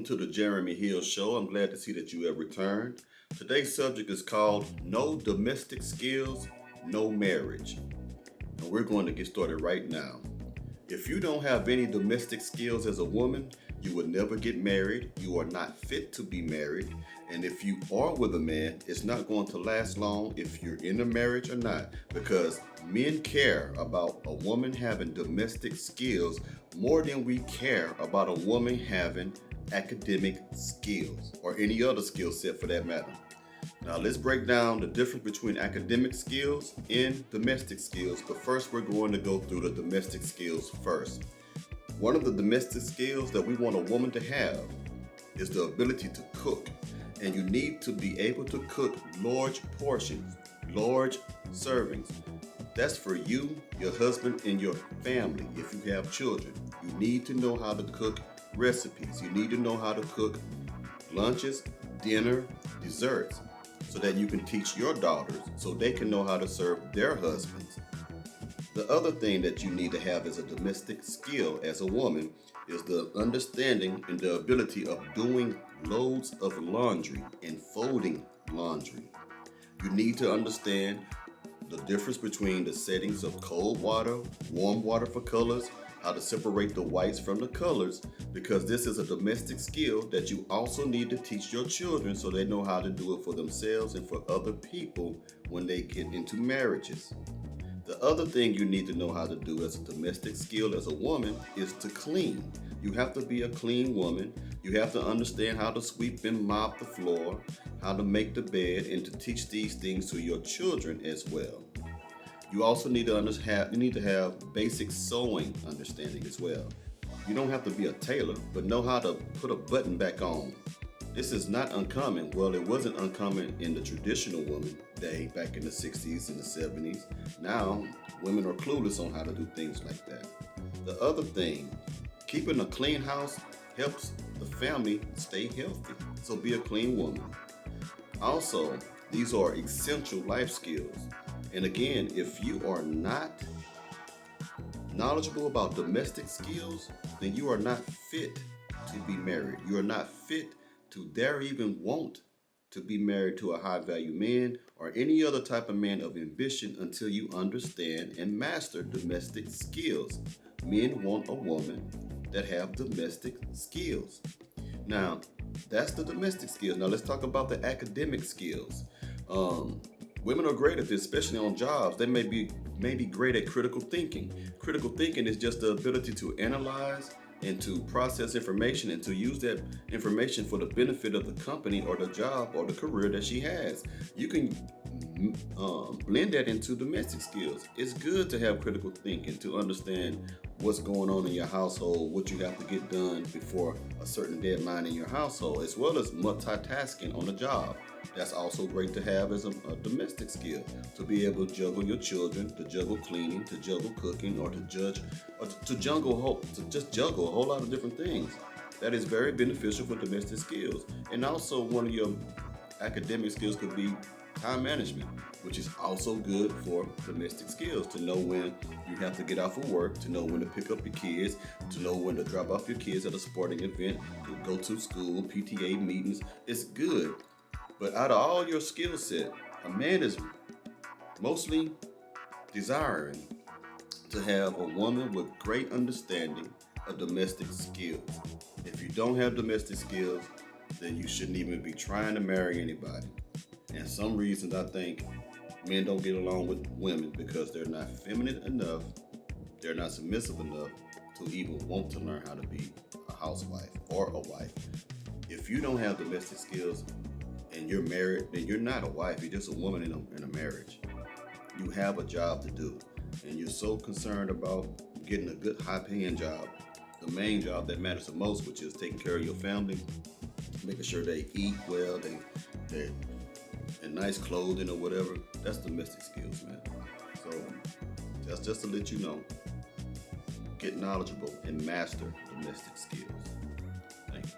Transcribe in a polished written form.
Welcome to the Jeremy Hill Show. I'm glad to see that you have returned. Today's subject is called No Domestic Skills, No Marriage. And we're going to get started right now. If you don't have any domestic skills as a woman, you will never get married. You are not fit to be married. And if you are with a man, it's not going to last long if you're in a marriage or not, because men care about a woman having domestic skills more than we care about a woman having academic skills or any other skill set for that matter. Now let's break down the difference between academic skills and domestic skills, but first we're going to go through the domestic skills first. One of the domestic skills that we want a woman to have is the ability to cook. And you need to be able to cook large portions, large servings. That's for you, your husband, and your family. If you have children, you need to know how to cook recipes. You need to know how to cook lunches, dinner, desserts, so that you can teach your daughters so they can know how to serve their husbands. The other thing that you need to have as a domestic skill as a woman is the understanding and the ability of doing loads of laundry and folding laundry. You need to understand the difference between the settings of cold water, warm water for colors, how to separate the whites from the colors, because this is a domestic skill that you also need to teach your children so they know how to do it for themselves and for other people when they get into marriages. The other thing you need to know how to do as a domestic skill as a woman is to clean. You have to be a clean woman. You have to understand how to sweep and mop the floor, how to make the bed, and to teach these things to your children as well. You also need to have basic sewing understanding as well. You don't have to be a tailor, but know how to put a button back on. This is not uncommon. Well, it wasn't uncommon in the traditional woman day back in the 60s and the 70s. Now, women are clueless on how to do things like that. The other thing, keeping a clean house helps the family stay healthy. So be a clean woman. Also, these are essential life skills. And again, if you are not knowledgeable about domestic skills, then you are not fit to be married. You are not fit to dare even want to be married to a high value man or any other type of man of ambition until you understand and master domestic skills. Men want a woman that have domestic skills. Now, that's the domestic skills. Now let's talk about the academic skills. Women are great at this, especially on jobs. They may be great at critical thinking. Critical thinking is just the ability to analyze and to process information and to use that information for the benefit of the company or the job or the career that she has. You can blend that into domestic skills. It's good to have critical thinking, to understand what's going on in your household, what you have to get done before a certain deadline in your household, as well as multitasking on a job. That's also great to have as a domestic skill, to be able to juggle your children, to juggle cleaning, to juggle cooking, or to juggle a whole lot of different things. That is very beneficial for domestic skills. And also one of your academic skills could be time management, which is also good for domestic skills, to know when you have to get out for work, to know when to pick up your kids, to know when to drop off your kids at a sporting event, to go to school, PTA meetings. It's good. But out of all your skill set, a man is mostly desiring to have a woman with great understanding of domestic skills. If you don't have domestic skills, then you shouldn't even be trying to marry anybody. And some reasons I think men don't get along with women because they're not feminine enough, they're not submissive enough to even want to learn how to be a housewife or a wife. If you don't have domestic skills and you're married, then you're not a wife, you're just a woman in a marriage. You have a job to do, and you're so concerned about getting a good high-paying job, the main job that matters the most, which is taking care of your family, making sure they eat well, they're in nice clothing or whatever. That's domestic skills, man. So that's just to let you know, get knowledgeable and master domestic skills. Thank you.